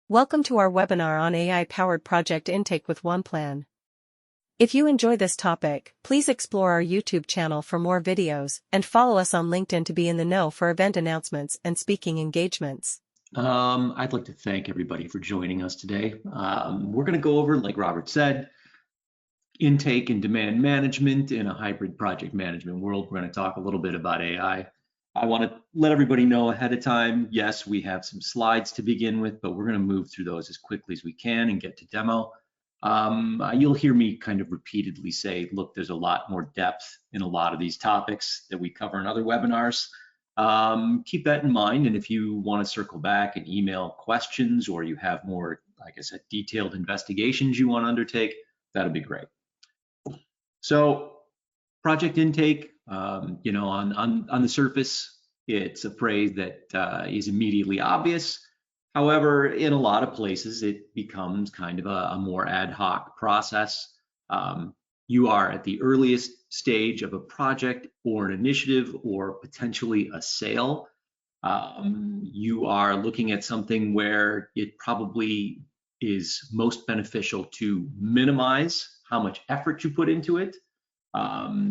Welcome to our webinar on AI-powered project intake with OnePlan. If you enjoy this topic, please explore our YouTube channel for more videos and follow us on LinkedIn to be in the know for event announcements and speaking engagements. I'd like to thank everybody for joining us today. We're going to go over, like Robert said, intake and demand management in a hybrid project management world. We're going to talk a little bit about AI. I want to let everybody know ahead of time, yes, we have some slides to begin with, but we're going to move through those as quickly as we can and get to demo. You'll hear me kind of repeatedly say, look, there's a lot more depth in a lot of these topics that we cover in other webinars. Keep that in mind, and if you want to circle back and email questions, or you have more, like I said, detailed investigations you want to undertake, that'll be great. So project intake, on the surface, it's a phrase that is immediately obvious. However, in a lot of places, it becomes kind of a more ad hoc process. You are at the earliest stage of a project or an initiative or potentially a sale. You are looking at something where it probably is most beneficial to minimize how much effort you put into it.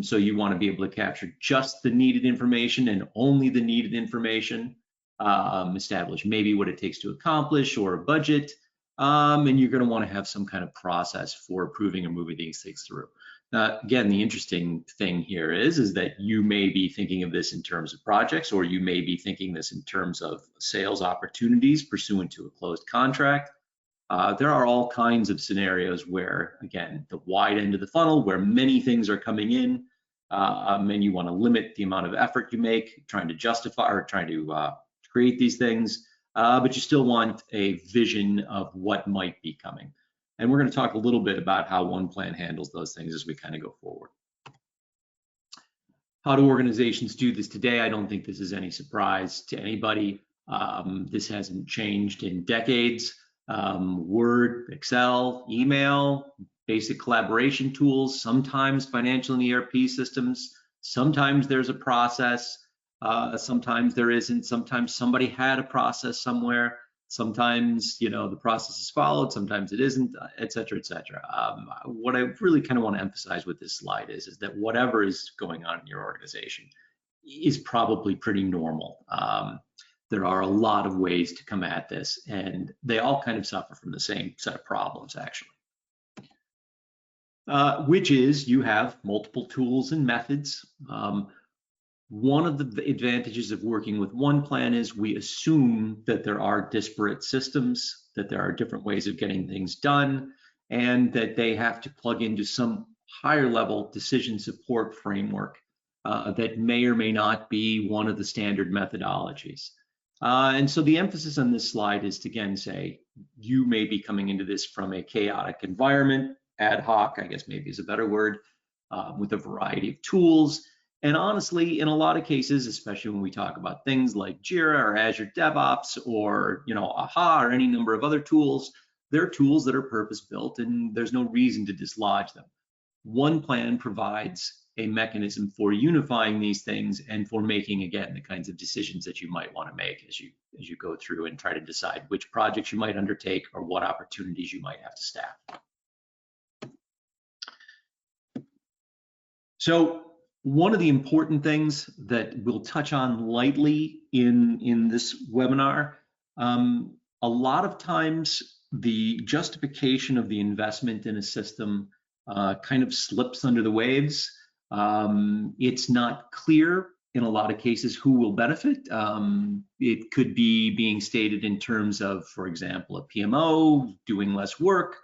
So you want to be able to capture just the needed information and only the needed information, establish maybe what it takes to accomplish or a budget, and you're going to want to have some kind of process for approving or moving these things through. Again, the interesting thing here is that you may be thinking of this in terms of projects, or you may be thinking this in terms of sales opportunities pursuant to a closed contract. There are all kinds of scenarios where, again, the wide end of the funnel, where many things are coming in, and you want to limit the amount of effort you make trying to justify or trying to create these things, but you still want a vision of what might be coming. And we're going to talk a little bit about how OnePlan handles those things as we kind of go forward. How do organizations do this today? I don't think this is any surprise to anybody. This hasn't changed in decades. Word, Excel, email, basic collaboration tools, sometimes financial and ERP systems, sometimes there's a process, sometimes there isn't, sometimes somebody had a process somewhere, sometimes the process is followed, sometimes it isn't, et cetera, et cetera. What I really kind of want to emphasize with this slide is that whatever is going on in your organization is probably pretty normal. There are a lot of ways to come at this, and they all kind of suffer from the same set of problems, actually, which is you have multiple tools and methods. One of the advantages of working with OnePlan is we assume that there are disparate systems, that there are different ways of getting things done, and that they have to plug into some higher level decision support framework that may or may not be one of the standard methodologies. And so the emphasis on this slide is to, again, say you may be coming into this from a chaotic environment, ad hoc, I guess maybe is a better word, with a variety of tools. And honestly, in a lot of cases, especially when we talk about things like Jira or Azure DevOps or AHA or any number of other tools, they're tools that are purpose-built and there's no reason to dislodge them. OnePlan provides a mechanism for unifying these things and for making, again, the kinds of decisions that you might want to make as you go through and try to decide which projects you might undertake or what opportunities you might have to staff. So one of the important things that we'll touch on lightly in this webinar, a lot of times the justification of the investment in a system kind of slips under the waves. It's not clear in a lot of cases who will benefit. It could be being stated in terms of, for example, a PMO doing less work,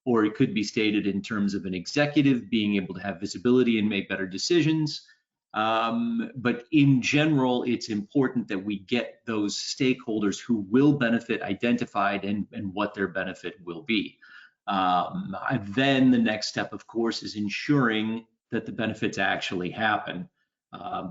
or it could be stated in terms of an executive being able to have visibility and make better decisions. But in general, it's important that we get those stakeholders who will benefit identified and what their benefit will be. Then the next step, of course, is ensuring that the benefits actually happen.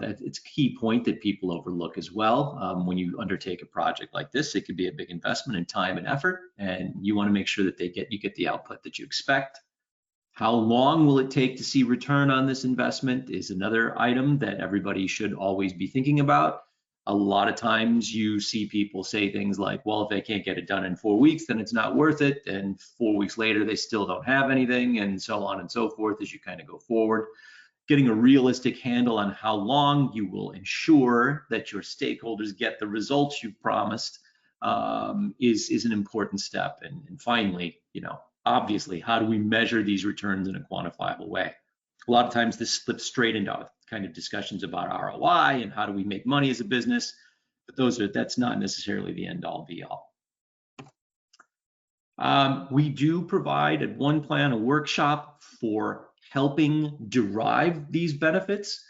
It's a key point that people overlook as well. When you undertake a project like this, it could be a big investment in time and effort, and you want to make sure that you get the output that you expect. How long will it take to see return on this investment is another item that everybody should always be thinking about. A lot of times you see people say things like, well, if they can't get it done in 4 weeks, then it's not worth it. And 4 weeks later, they still don't have anything, and so on and so forth as you kind of go forward. Getting a realistic handle on how long you will ensure that your stakeholders get the results you've promised is an important step. And finally, obviously, how do we measure these returns in a quantifiable way? A lot of times this slips straight into kind of discussions about ROI and how do we make money as a business, but that's not necessarily the end all be all. We do provide at OnePlan a workshop for helping derive these benefits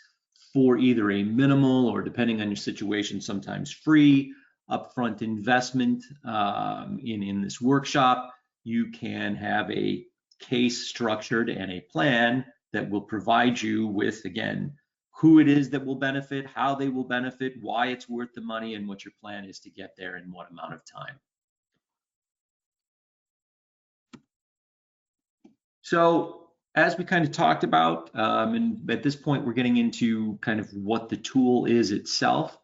for either a minimal or, depending on your situation, sometimes free upfront investment in this workshop. You can have a case structured and a plan that will provide you with, again, who it is that will benefit, how they will benefit, why it's worth the money, and what your plan is to get there in what amount of time. So as we kind of talked about, and at this point we're getting into kind of what the tool is itself.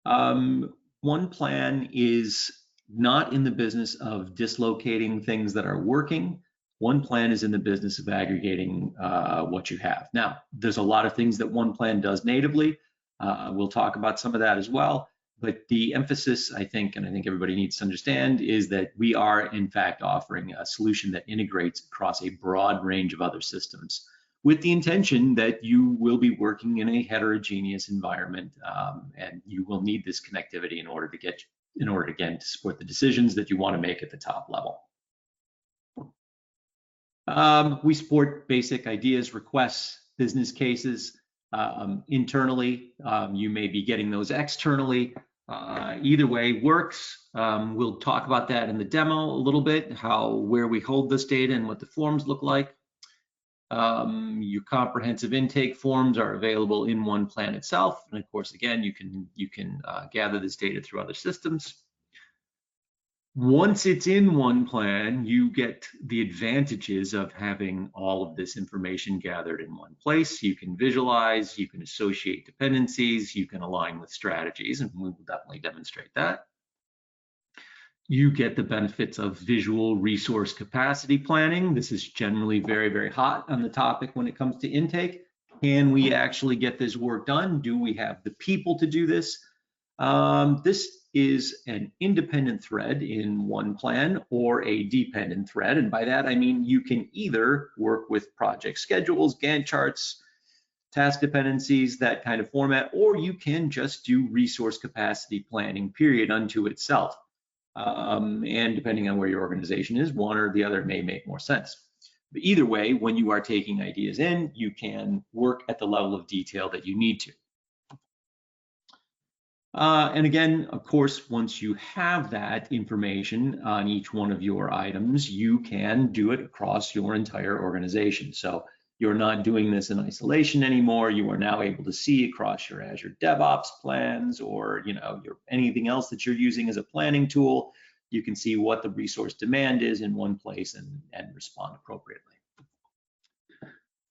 OnePlan is not in the business of dislocating things that are working. OnePlan is in the business of aggregating what you have. Now, there's a lot of things that OnePlan does natively. We'll talk about some of that as well. But the emphasis, I think, and I think everybody needs to understand, is that we are, in fact, offering a solution that integrates across a broad range of other systems with the intention that you will be working in a heterogeneous environment, and you will need this connectivity in order again, to support the decisions that you want to make at the top level. We support basic ideas, requests, business cases internally. You may be getting those externally. Either way works. We'll talk about that in the demo a little bit, where we hold this data and what the forms look like. Your comprehensive intake forms are available in OnePlan itself, and of course, again, you can gather this data through other systems. Once it's in OnePlan, you get the advantages of having all of this information gathered in one place. You can visualize, you can associate dependencies, you can align with strategies, and we will definitely demonstrate that. You get the benefits of visual resource capacity planning. This is generally very, very hot on the topic when it comes to intake. Can we actually get this work done? Do we have the people to do this? This is an independent thread in OnePlan or a dependent thread. And by that, I mean you can either work with project schedules, Gantt charts, task dependencies, that kind of format, or you can just do resource capacity planning, period, unto itself. And depending on where your organization is, one or the other may make more sense. But either way, when you are taking ideas in, you can work at the level of detail that you need to. And again, of course, once you have that information on each one of your items, you can do it across your entire organization. So you're not doing this in isolation anymore. You are now able to see across your Azure DevOps plans or anything else that you're using as a planning tool. You can see what the resource demand is in one place and respond appropriately.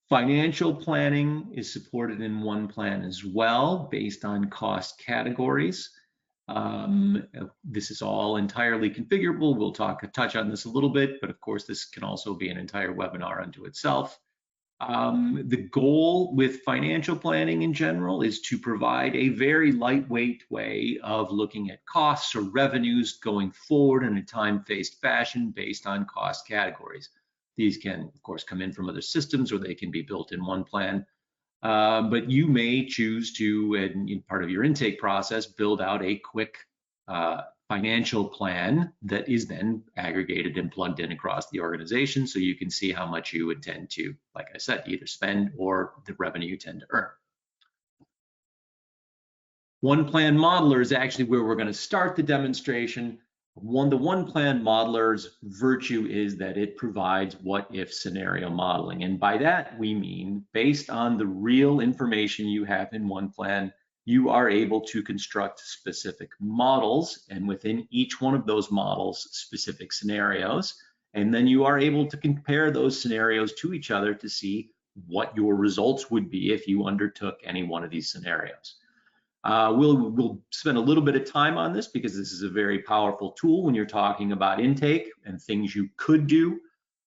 Financial planning is supported in OnePlan as well, based on cost categories. This is all entirely configurable. We'll touch on this a little bit, but of course, this can also be an entire webinar unto itself. The goal with financial planning in general is to provide a very lightweight way of looking at costs or revenues going forward in a time-phased fashion based on cost categories. These can, of course, come in from other systems or they can be built in OnePlan. But you may choose to, in part of your intake process, build out a quick financial plan that is then aggregated and plugged in across the organization so you can see how much you intend to, like I said, either spend or the revenue you tend to earn. OnePlan Modeler is actually where we're going to start the demonstration. The OnePlan Modeler's virtue is that it provides what-if scenario modeling. And by that, we mean based on the real information you have in OnePlan, you are able to construct specific models, and within each one of those models, specific scenarios. And then you are able to compare those scenarios to each other to see what your results would be if you undertook any one of these scenarios. We'll spend a little bit of time on this because this is a very powerful tool when you're talking about intake and things you could do.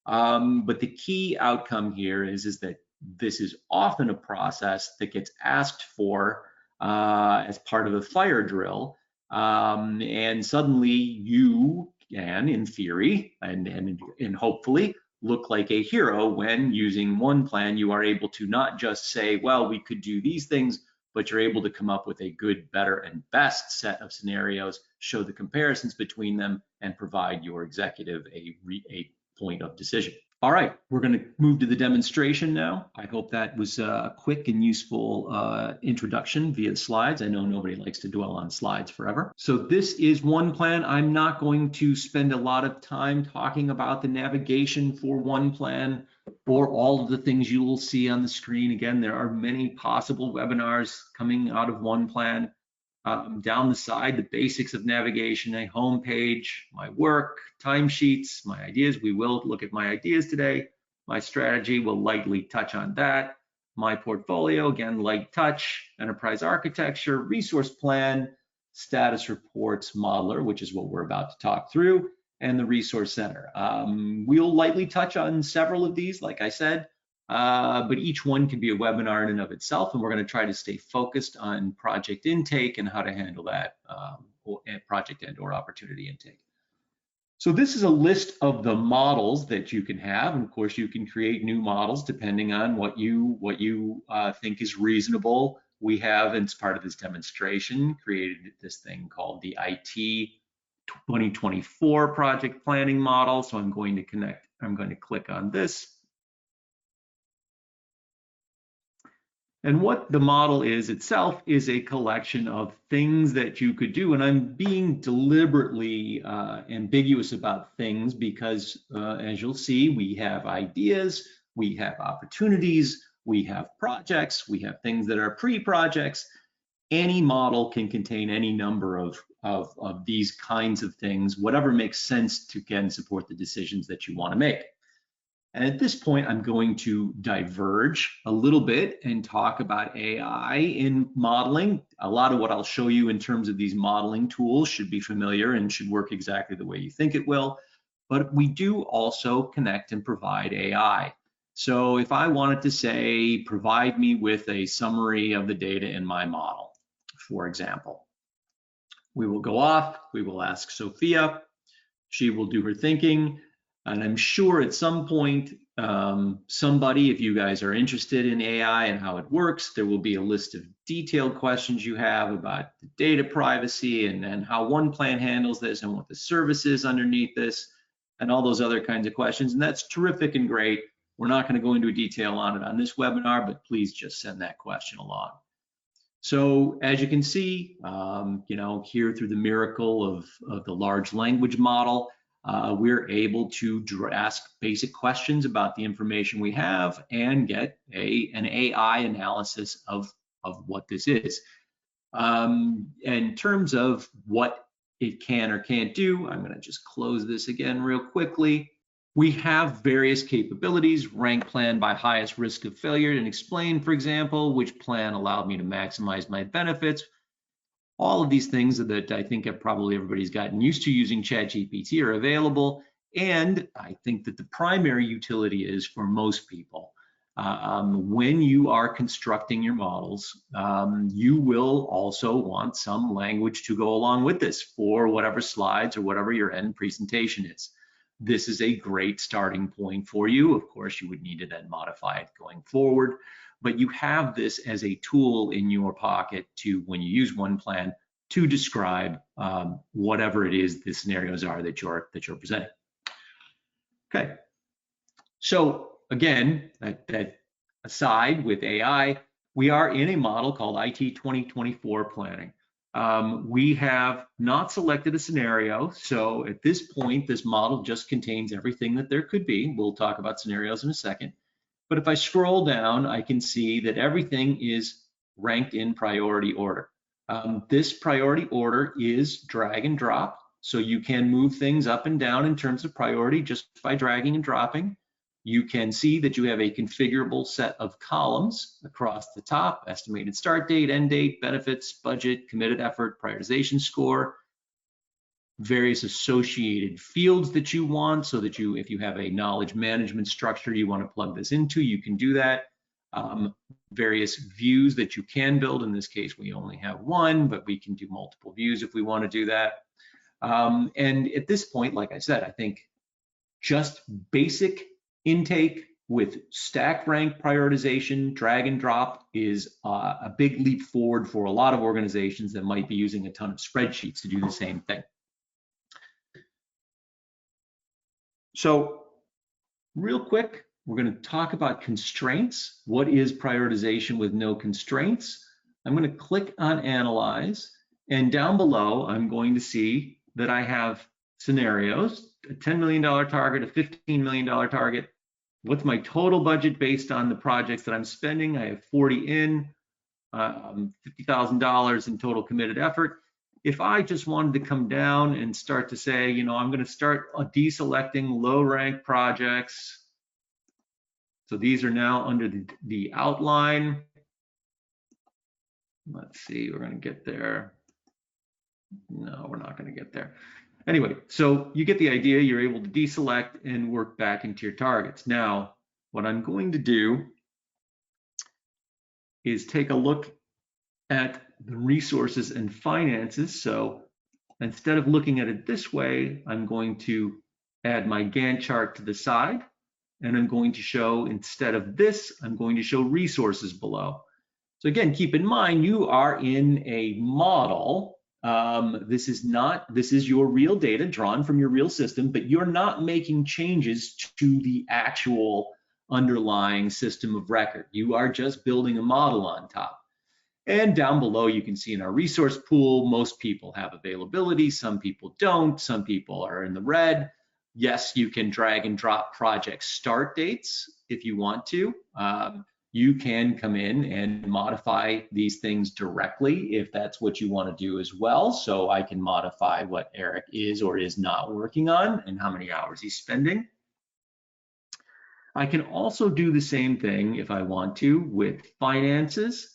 But the key outcome here is that this is often a process that gets asked for as part of a fire drill. And suddenly you can, in theory, and hopefully, look like a hero when using OnePlan. You are able to not just say, well, we could do these things, but you're able to come up with a good, better, and best set of scenarios, show the comparisons between them, and provide your executive a point of decision. All right, we're going to move to the demonstration now. I hope that was a quick and useful introduction via slides. I know nobody likes to dwell on slides forever. So this is OnePlan. I'm not going to spend a lot of time talking about the navigation for OnePlan or all of the things you will see on the screen. Again, there are many possible webinars coming out of OnePlan. Down the side, the basics of navigation, a home page, my work, timesheets, my ideas. We will look at my ideas today. My strategy will lightly touch on that. My portfolio, again, light touch, enterprise architecture, resource plan, status reports, modeler, which is what we're about to talk through, and the resource center. We'll lightly touch on several of these, like I said. But each one can be a webinar in and of itself, and we're going to try to stay focused on project intake and how to handle that project and/or opportunity intake. So this is a list of the models that you can have, and of course you can create new models depending on what you think is reasonable. We have, as part of this demonstration, created this thing called the IT 2024 project planning model. So I'm going to click on this. And what the model is itself is a collection of things that you could do. And I'm being deliberately ambiguous about things because, as you'll see, we have ideas, we have opportunities, we have projects, we have things that are pre-projects. Any model can contain any number of these kinds of things, whatever makes sense to, again, support the decisions that you want to make. And at this point, I'm going to diverge a little bit and talk about AI in modeling. A lot of what I'll show you in terms of these modeling tools should be familiar and should work exactly the way you think it will. But we do also connect and provide AI. So if I wanted to say, provide me with a summary of the data in my model, for example, we will go off, we will ask Sophia, she will do her thinking. And I'm sure at some point, somebody, if you guys are interested in AI and how it works, there will be a list of detailed questions you have about the data privacy and how OnePlan handles this and what the service is underneath this and all those other kinds of questions. And that's terrific and great. We're not going to go into detail on it on this webinar, but please just send that question along. So as you can see, here through the miracle of the large language model, we're able to ask basic questions about the information we have and get an AI analysis of what this is. In terms of what it can or can't do, I'm going to just close this again real quickly. We have various capabilities, rank plan by highest risk of failure, and explain, for example, which plan allowed me to maximize my benefits. All of these things that I think probably everybody's gotten used to using ChatGPT are available. And I think that the primary utility is for most people. When you are constructing your models, you will also want some language to go along with this for whatever slides or whatever your end presentation is. This is a great starting point for you. Of course, you would need to then modify it going forward. But you have this as a tool in your pocket to, when you use OnePlan, to describe whatever it is the scenarios are that you're presenting. Okay, so again, that aside with AI, we are in a model called IT 2024 planning. We have not selected a scenario, so at this point, this model just contains everything that there could be. We'll talk about scenarios in a second. But if I scroll down, I can see that everything is ranked in priority order. This priority order is drag and drop, so you can move things up and down in terms of priority just by dragging and dropping. you can see that you have a configurable set of columns across the top: estimated start date, end date, benefits, budget, committed effort, prioritization score, various associated fields that you want, so that if you have a knowledge management structure you want to plug this into, you can do that. Various views that you can build. In this case, we only have one, but we can do multiple views if we want to do that. And at this point, like I said, I think just basic intake with stack rank prioritization, drag and drop, is a big leap forward for a lot of organizations that might be using a ton of spreadsheets to do the same thing. So real quick, we're going to talk about constraints. What is prioritization with no constraints? I'm going to click on Analyze, and down below, I'm going to see that I have scenarios: a $10 million target, a $15 million target. What's my total budget based on the projects that I'm spending? I have 40 in, $50,000 in total committed effort. If I just wanted to come down and start to say, you know, I'm going to start deselecting low rank projects. So these are now under the outline. Let's see, we're going to get there. No, we're not going to get there. Anyway, so you get the idea. You're able to deselect and work back into your targets. Now, what I'm going to do is take a look at the resources and finances. So instead of looking at it this way, I'm going to add my Gantt chart to the side, and I'm going to show, instead of this, I'm going to show resources below. So again, keep in mind, you are in a model. This is your real data drawn from your real system, but you're not making changes to the actual underlying system of record. You are just building a model on top. And down below, you can see in our resource pool, most people have availability, some people don't, some people are in the red. Yes, you can drag and drop project start dates if you want to. You can come in and modify these things directly if that's what you want to do as well. So I can modify what Eric is or is not working on and how many hours he's spending. I can also do the same thing if I want to with finances.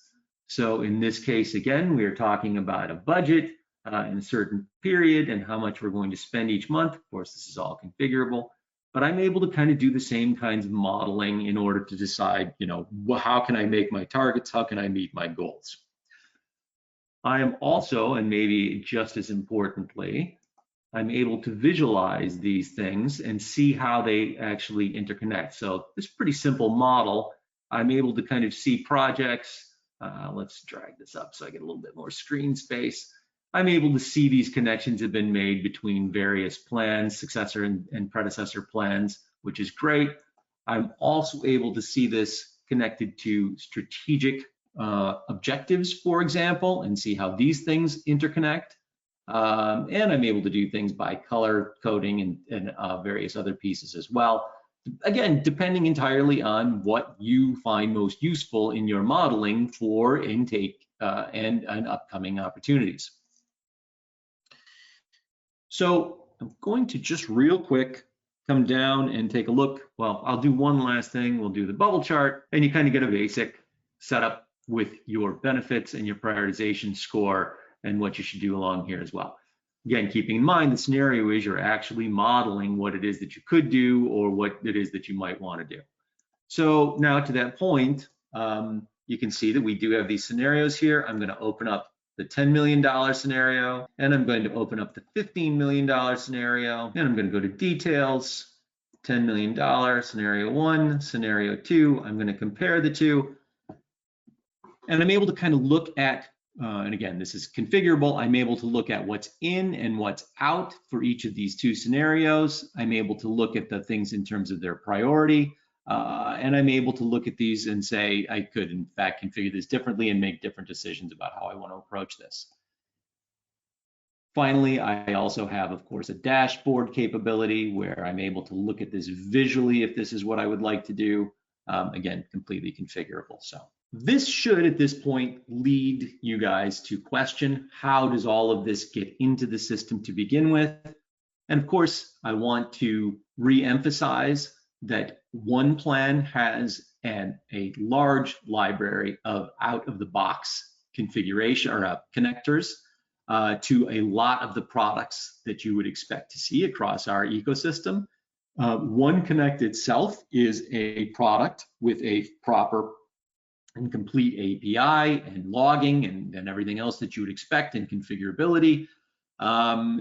So in this case, again, we are talking about a budget in a certain period and how much we're going to spend each month. Of course, this is all configurable, but I'm able to kind of do the same kinds of modeling in order to decide, you know, how can I make my targets? How can I meet my goals? I am also, and maybe just as importantly, I'm able to visualize these things and see how they actually interconnect. So this pretty simple model, I'm able to kind of see projects. Let's drag this up so I get a little bit more screen space. I'm able to see these connections have been made between various plans, successor and predecessor plans, which is great. I'm also able to see this connected to strategic objectives, for example, and see how these things interconnect. And I'm able to do things by color coding and various other pieces as well. Again, depending entirely on what you find most useful in your modeling for intake and upcoming opportunities. So I'm going to just real quick come down and take a look. Well, I'll do one last thing. We'll do the bubble chart, and you kind of get a basic setup with your benefits and your prioritization score and what you should do along here as well. Again, keeping in mind the scenario is you're actually modeling what it is that you could do or what it is that you might want to do. So now to that point, you can see that we do have these scenarios here. I'm going to open up the $10 million scenario, and I'm going to open up the $15 million scenario, and I'm going to go to details, $10 million, scenario 1, scenario 2. I'm going to compare the two, and I'm able to kind of look at and again, this is configurable. I'm able to look at what's in and what's out for each of these two scenarios. I'm able to look at the things in terms of their priority. And I'm able to look at these and say, I could, in fact, configure this differently and make different decisions about how I want to approach this. Finally, I also have, of course, a dashboard capability where I'm able to look at this visually if this is what I would like to do. Again, completely configurable. So this should, at this point, lead you guys to question, how does all of this get into the system to begin with? And of course, I want to re-emphasize that OnePlan has a large library of out-of-the-box configuration or connectors to a lot of the products that you would expect to see across our ecosystem. OneConnect itself is a product with a proper and complete API and logging and everything else that you would expect in configurability.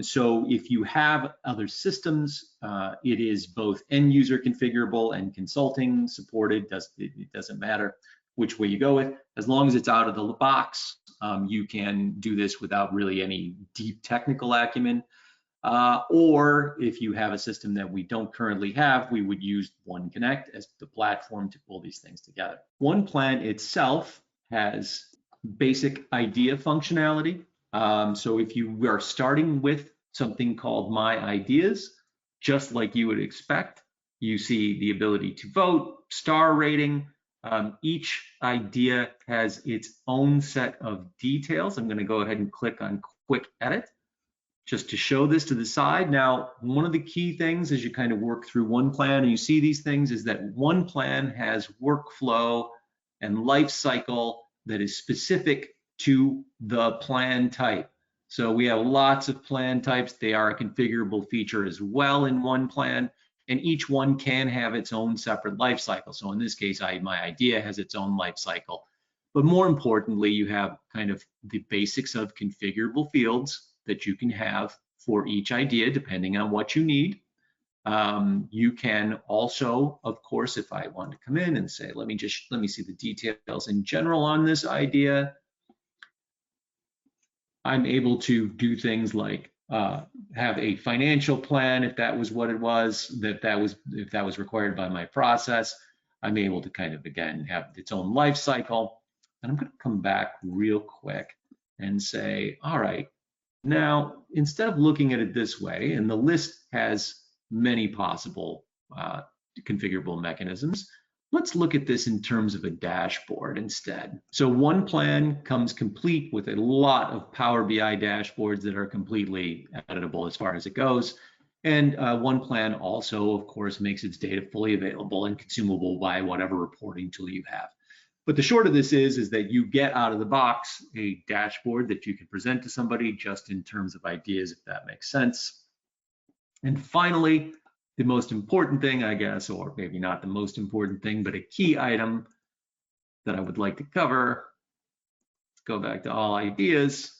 So if you have other systems, it is both end user configurable and consulting supported. It doesn't matter which way you go with. As long as it's out of the box, you can do this without really any deep technical acumen. Or if you have a system that we don't currently have, we would use OneConnect as the platform to pull these things together. OnePlan itself has basic idea functionality. So if you are starting with something called My Ideas, just like you would expect, you see the ability to vote, star rating. Each idea has its own set of details. I'm going to go ahead and click on Quick Edit just to show this to the side. Now, one of the key things as you kind of work through OnePlan and you see these things is that OnePlan has workflow and life cycle that is specific to the plan type. So we have lots of plan types. They are a configurable feature as well in OnePlan, and each one can have its own separate life cycle. So in this case, My Idea has its own life cycle. But more importantly, you have kind of the basics of configurable fields that you can have for each idea, depending on what you need. You can also, of course, if I want to come in and say, let me see the details in general on this idea, I'm able to do things like have a financial plan if that was what it was, if that was required by my process. I'm able to kind of, again, have its own life cycle. And I'm going to come back real quick and say, all right, now, instead of looking at it this way, and the list has many possible configurable mechanisms, let's look at this in terms of a dashboard instead. So OnePlan comes complete with a lot of Power BI dashboards that are completely editable as far as it goes. And OnePlan also, of course, makes its data fully available and consumable by whatever reporting tool you have. But the short of this is that you get out of the box a dashboard that you can present to somebody just in terms of ideas, if that makes sense. And finally, the most important thing, I guess, or maybe not the most important thing, but a key item that I would like to cover, let's go back to all ideas,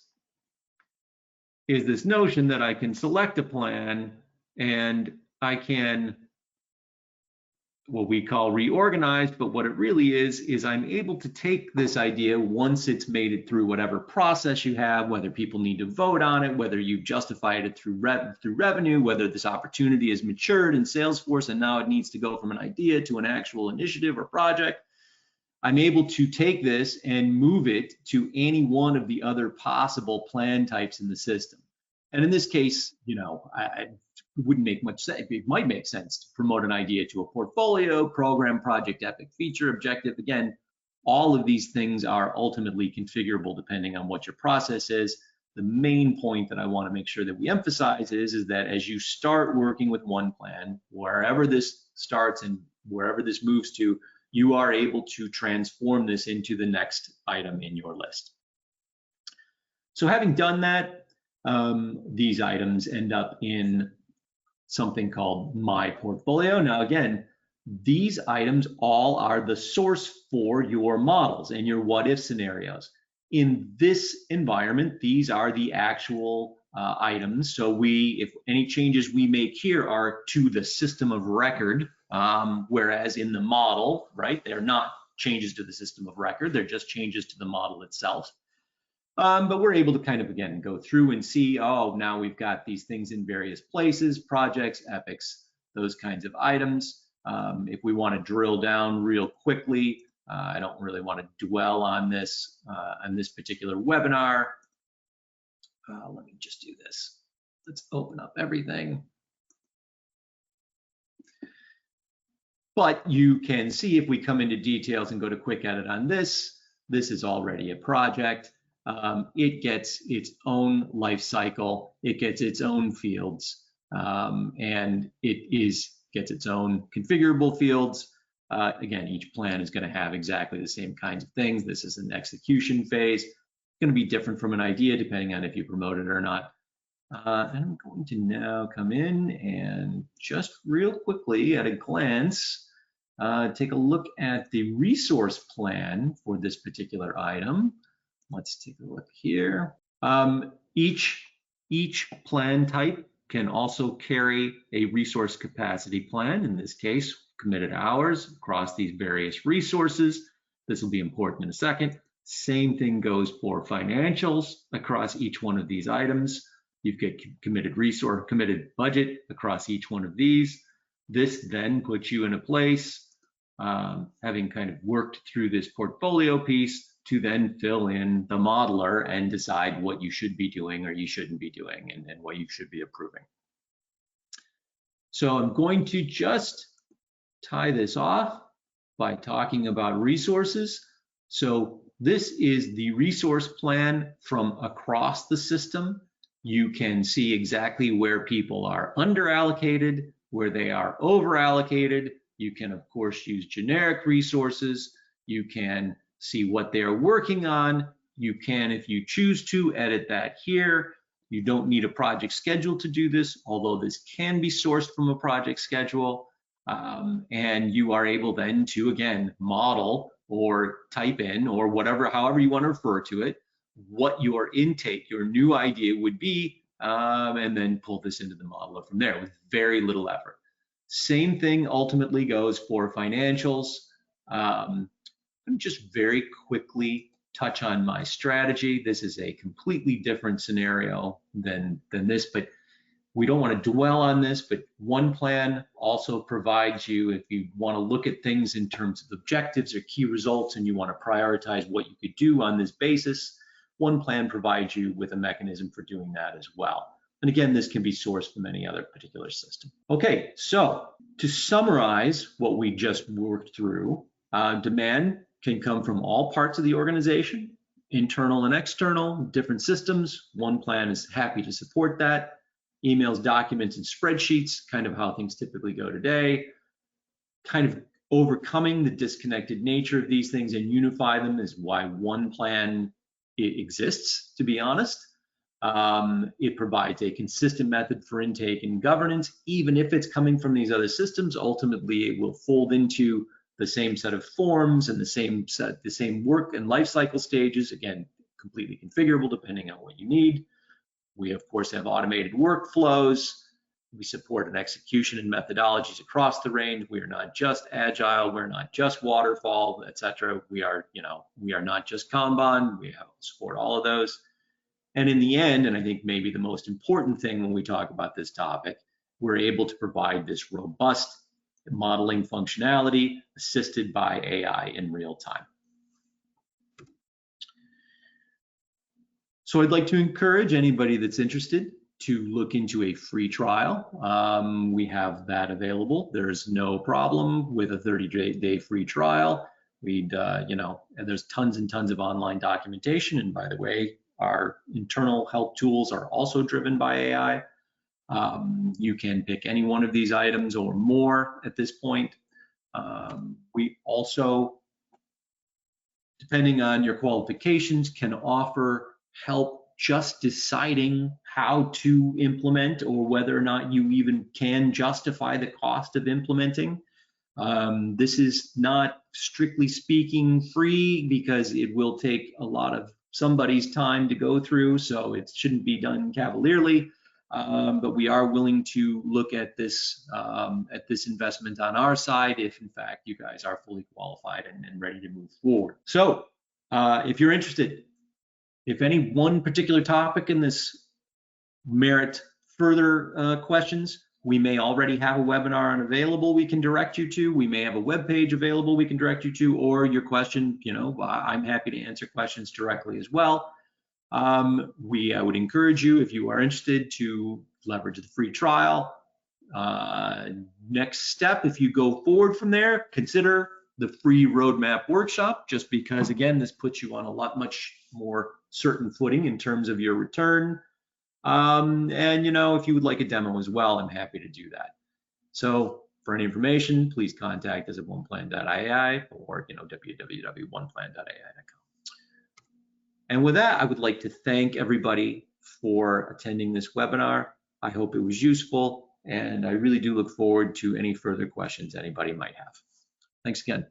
is this notion that I can select a plan and I can, what we call reorganized, but what it really is I'm able to take this idea once it's made it through whatever process you have, whether people need to vote on it, whether you justified it through revenue, whether this opportunity has matured in Salesforce and now it needs to go from an idea to an actual initiative or project. I'm able to take this and move it to any one of the other possible plan types in the system. And in this case, you know, it wouldn't make much sense. It might make sense to promote an idea to a portfolio, program, project, epic, feature, objective. Again, all of these things are ultimately configurable depending on what your process is. The main point that I want to make sure that we emphasize is that as you start working with OnePlan, wherever this starts and wherever this moves to, you are able to transform this into the next item in your list. So having done that, these items end up in something called My Portfolio. Now, again, these items all are the source for your models and your what if scenarios. In this environment, these are the actual items. So if any changes we make here are to the system of record, whereas in the model, right, they're not changes to the system of record, they're just changes to the model itself. But we're able to kind of, again, go through and see, oh, now we've got these things in various places, projects, epics, those kinds of items. If we want to drill down real quickly, I don't really want to dwell on this particular webinar. Let me just do this. Let's open up everything. But you can see if we come into details and go to quick edit on this, this is already a project. It gets its own life cycle, it gets its own fields, and it is gets its own configurable fields. Again, each plan is going to have exactly the same kinds of things. This is an execution phase. It's going to be different from an idea depending on if you promote it or not. And I'm going to now come in and just real quickly at a glance, take a look at the resource plan for this particular item. Let's take a look here. Each plan type can also carry a resource capacity plan, in this case, committed hours across these various resources. This will be important in a second. Same thing goes for financials across each one of these items. You've got committed resource, committed budget across each one of these. This then puts you in a place, having kind of worked through this portfolio piece, to then fill in the modeler and decide what you should be doing or you shouldn't be doing, and what you should be approving. So I'm going to just tie this off by talking about resources. So this is the resource plan from across the system. You can see exactly where people are under allocated, where they are over allocated. You can, of course, use generic resources. You can see what they're working on. You can, if you choose to, edit that here. You don't need a project schedule to do this, although this can be sourced from a project schedule. And you are able then to, again, model or type in, or whatever, however you want to refer to it, what your intake, your new idea would be, and then pull this into the modeler from there with very little effort. Same thing ultimately goes for financials. Let me just very quickly touch on my strategy. This is a completely different scenario than this, but we don't want to dwell on this, but OnePlan also provides you, if you want to look at things in terms of objectives or key results and you want to prioritize what you could do on this basis, OnePlan provides you with a mechanism for doing that as well. And again, this can be sourced from any other particular system. Okay, so to summarize what we just worked through, demand can come from all parts of the organization, internal and external, different systems. OnePlan is happy to support that. Emails, documents, and spreadsheets, kind of how things typically go today. Kind of overcoming the disconnected nature of these things and unify them is why OnePlan exists, to be honest. It provides a consistent method for intake and governance. Even if it's coming from these other systems, ultimately it will fold into the same set of forms and the same work and life cycle stages, again, completely configurable depending on what you need. We, of course, have automated workflows. We support an execution and methodologies across the range. We are not just agile. We're not just waterfall, etc. We are not just Kanban. We support all of those. And in the end, and I think maybe the most important thing when we talk about this topic, we're able to provide this robust modeling functionality assisted by AI in real time. So I'd like to encourage anybody that's interested to look into a free trial. We have that available. There's no problem with a 30-day free trial. And there's tons and tons of online documentation. And by the way, our internal help tools are also driven by AI. You can pick any one of these items or more at this point. We also, depending on your qualifications, can offer help just deciding how to implement or whether or not you even can justify the cost of implementing. This is not, strictly speaking, free because it will take a lot of somebody's time to go through, so it shouldn't be done cavalierly. But we are willing to look at this investment on our side if, in fact, you guys are fully qualified and ready to move forward. So if you're interested, if any one particular topic in this merit further questions, we may already have a webinar available we can direct you to. We may have a web page available we can direct you to, or your question, I'm happy to answer questions directly as well. I would encourage you, if you are interested, to leverage the free trial. Next step, if you go forward from there, consider the free roadmap workshop, just because, again, this puts you on a much more certain footing in terms of your return. And if you would like a demo as well, I'm happy to do that. So For any information, please contact us at oneplan.ai or www.oneplan.ai.com. And with that, I would like to thank everybody for attending this webinar. I hope it was useful, and I really do look forward to any further questions anybody might have. Thanks again.